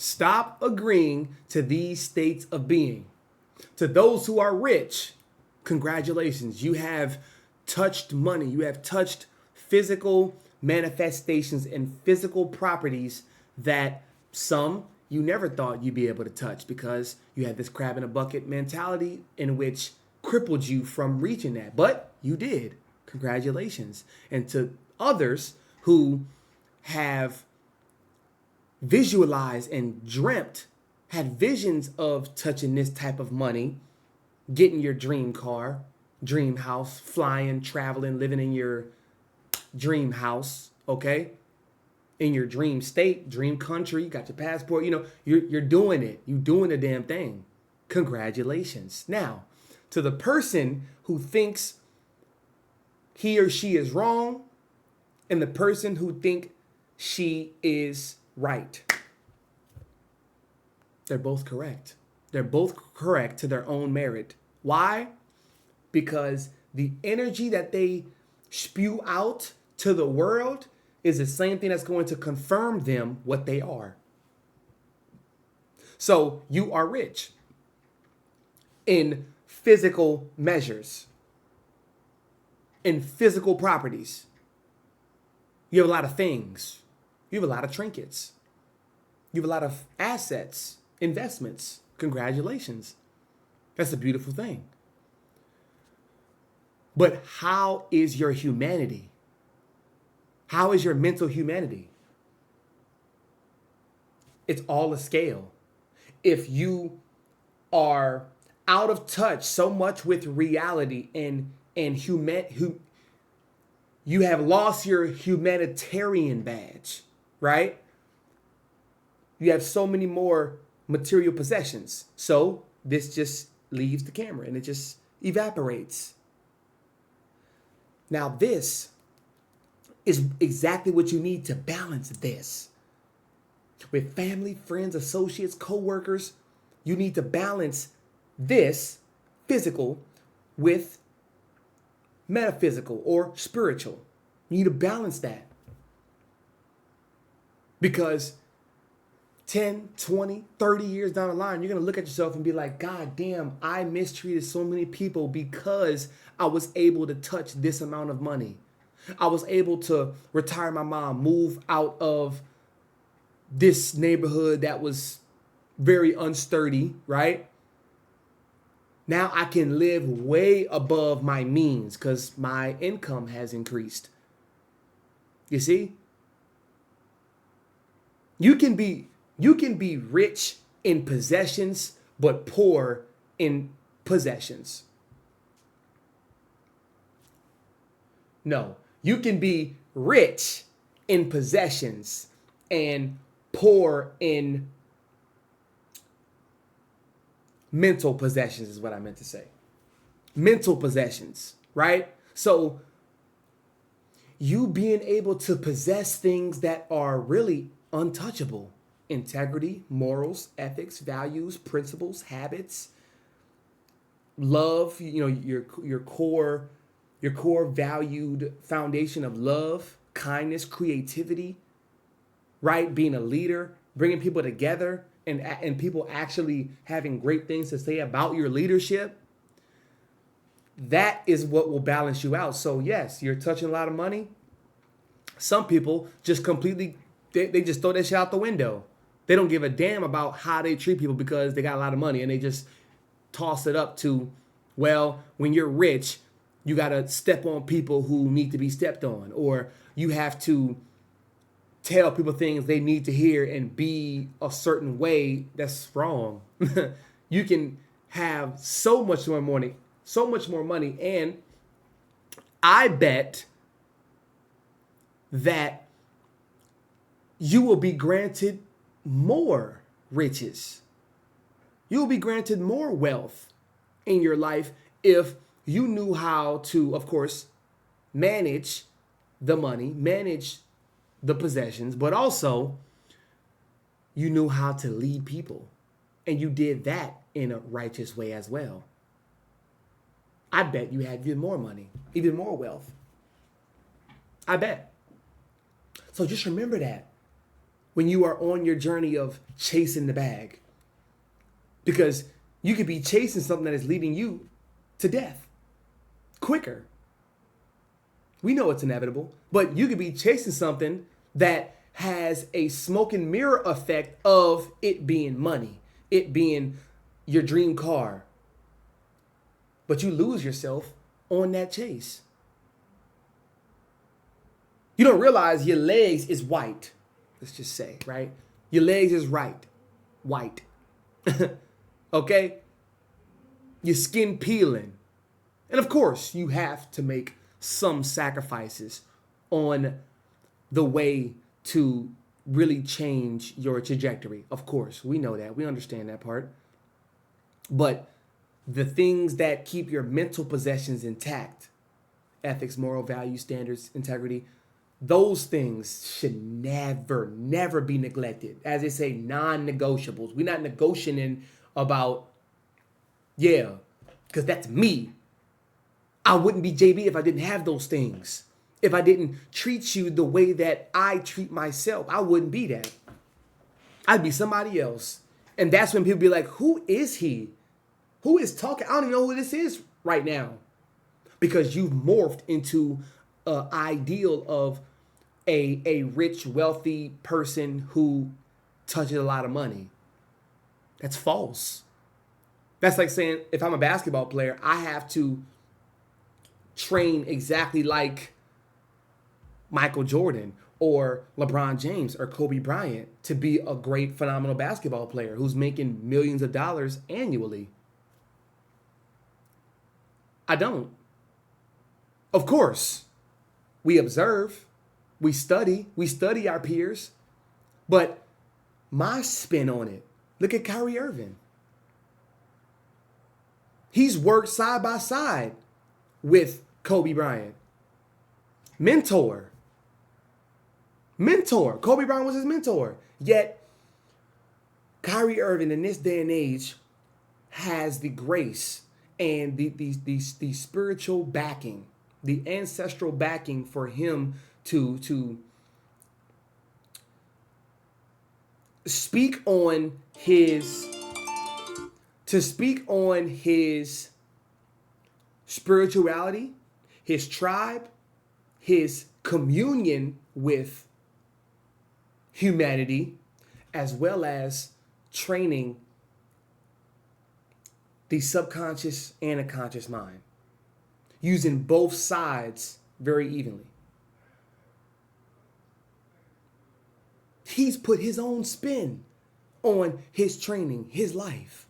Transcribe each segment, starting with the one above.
Stop agreeing to these states of being. To those who are rich, congratulations. You have touched money. You have touched physical manifestations and physical properties that some you never thought you'd be able to touch because you had this crab in a bucket mentality in which crippled you from reaching that. But you did. Congratulations. And to others who have visualized and dreamt, had visions of touching this type of money, getting your dream car, dream house, flying, traveling, living in your dream house, okay? In your dream state, dream country, you got your passport, you're doing it. You're doing the damn thing. Congratulations. Now, to the person who thinks he or she is wrong and the person who think she is right. They're both correct. They're both correct to their own merit. Why? Because the energy that they spew out to the world is the same thing that's going to confirm them what they are. So you are rich in physical measures, in physical properties. You have a lot of things. You have a lot of trinkets. You have a lot of assets, investments. Congratulations. That's a beautiful thing. But how is your humanity? How is your mental humanity? It's all a scale. If you are out of touch so much with reality and you have lost your humanitarian badge, right? You have so many more material possessions. So this just leaves the camera and it just evaporates. Now this is exactly what you need to balance this. With family, friends, associates, co-workers, you need to balance this physical with metaphysical or spiritual. You need to balance that. Because 10, 20, 30 years down the line, you're going to look at yourself and be like, God damn, I mistreated so many people because I was able to touch this amount of money. I was able to retire my mom, move out of this neighborhood that was very unsturdy, right? Now I can live way above my means because my income has increased. You see? You can be rich in possessions, but poor in possessions. No, you can be rich in possessions and poor in mental possessions is what I meant to say. Mental possessions, right? So you being able to possess things that are really untouchable. Integrity, morals, ethics, values, principles, habits, love, your core valued foundation of love, kindness, creativity, right? Being a leader, bringing people together, and people actually having great things to say about your leadership. That is what will balance you out. So yes, you're touching a lot of money. Some people just completely, they just throw that shit out the window. They don't give a damn about how they treat people because they got a lot of money, and they just toss it up to, well, when you're rich, you got to step on people who need to be stepped on, or you have to tell people things they need to hear and be a certain way. That's wrong. You can have so much more money, and I bet that you will be granted more riches. You will be granted more wealth in your life if you knew how to, of course, manage the money, manage the possessions, but also you knew how to lead people. And you did that in a righteous way as well. I bet you had even more money, even more wealth. I bet. So just remember that. when you are on your journey of chasing the bag. Because you could be chasing something that is leading you to death quicker. We know it's inevitable, but you could be chasing something that has a smoke and mirror effect of it being money, it being your dream car. But you lose yourself on that chase. You don't realize your legs is white. Let's just say, right? Your legs is white. Okay? Your skin peeling. And of course, you have to make some sacrifices on the way to really change your trajectory. Of course, we know that. We understand that part. But the things that keep your mental possessions intact, ethics, moral values, standards, integrity, those things should never be neglected. As they say, non-negotiables. We're not negotiating about, because that's me. I wouldn't be JB if I didn't have those things. If I didn't treat you the way that I treat myself, I wouldn't be that. I'd be somebody else. And that's when people be like, who is he? Who is talking? I don't even know who this is right now. Because you've morphed into an ideal of a rich, wealthy person who touches a lot of money. That's false. That's like saying, if I'm a basketball player, I have to train exactly like Michael Jordan or LeBron James or Kobe Bryant to be a great, phenomenal basketball player who's making millions of dollars annually. I don't. Of course, we observe, we study our peers, but my spin on it, look at Kyrie Irving. He's worked side by side with Kobe Bryant. Mentor. Kobe Bryant was his mentor. Yet, Kyrie Irving in this day and age has the grace and the spiritual backing, the ancestral backing for him to speak on his spirituality, his tribe, his communion with humanity, as well as training the subconscious and the conscious mind, using both sides very evenly. He's put his own spin on his training, his life.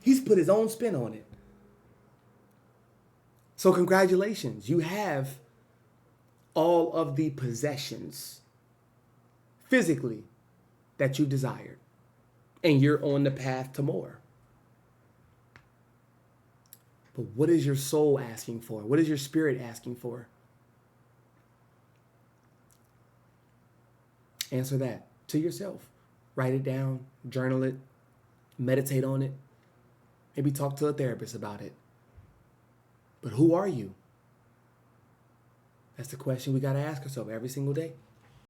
He's put his own spin on it. So congratulations, you have all of the possessions physically that you desired, and you're on the path to more. But what is your soul asking for? What is your spirit asking for? Answer that to yourself. Write it down, journal it, meditate on it. Maybe talk to a therapist about it. But who are you? That's the question we got to ask ourselves every single day.